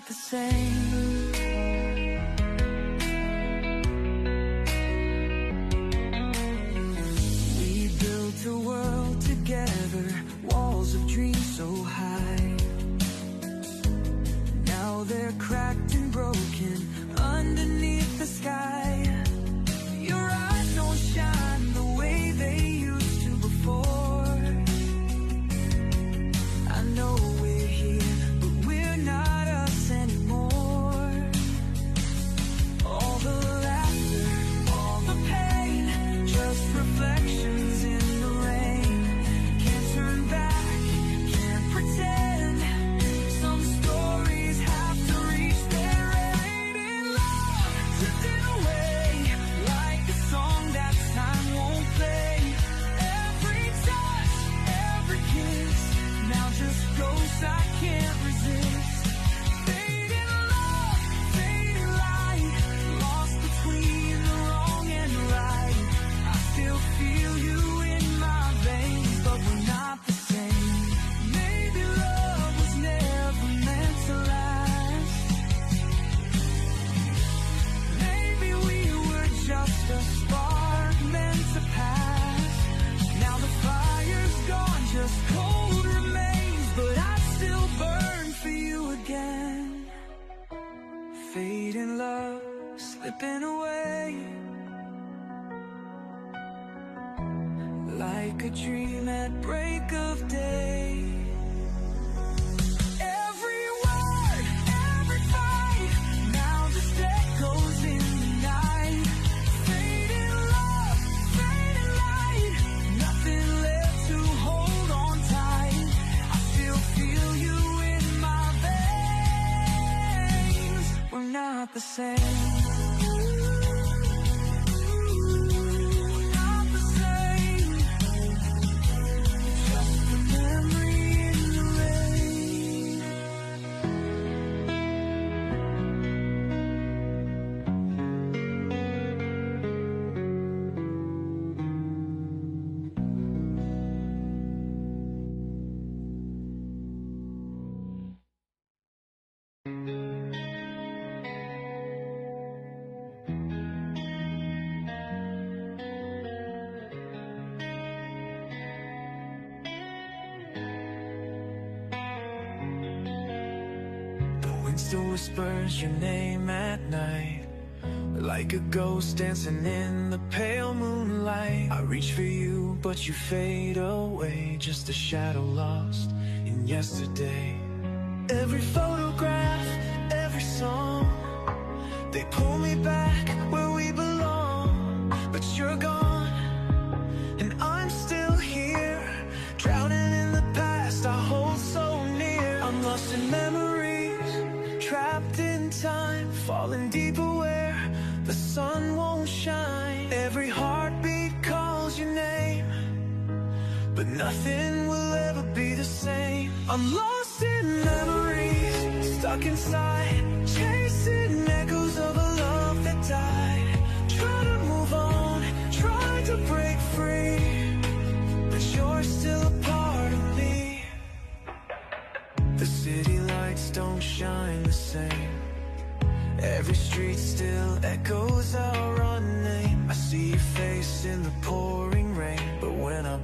not the same. We built a world together, walls of dreams so high. Now they're cracked and broken underneath the sky. Your eyes don't shine the way they used to before. I know we're here, but we're not us anymore. All the laughter, all the pain, just reflections in the rain. Can't turn back, can't pretend. Some stories have to reach their end. In love, drifting away like a song that time won't play. Every touch, every kiss, now just ghosts I can't resist. Fading love, fading light, lost between the wrong and right. I still feel you in my veins, but we're not the same. Maybe love was never meant to last. Maybe we were just a spark meant to pass. Now the fire's gone, just cold remains, but I still burn for you again. Fading love, slipping away like a dream at break of day. Every word, every fight, now just echoes in the night. Fading love, fading light, nothing left to hold on tight. I still feel you in my veins. We're not the same. We're not the same. Just a memory in the rain. The wind still whispers your name at night, like a ghost dancing in the pale moonlight. I reach for you, but you fade away, just a shadow lost in yesterday. Every photograph, every song, they pull me back where we belong. But you're gone, and I'm still here, drowning in the past I hold so near. I'm lost in memories, trapped in time, falling deeper where the sun won't shine. Every heartbeat calls your name, but nothing will ever be the same. I'm lost in memories, stuck inside, chasing echoes of a love that died. Try to move on, try to break free, but you're still a part of me. The city lights don't shine the same, every street still echoes our name. I see your face in the pouring rain, but when I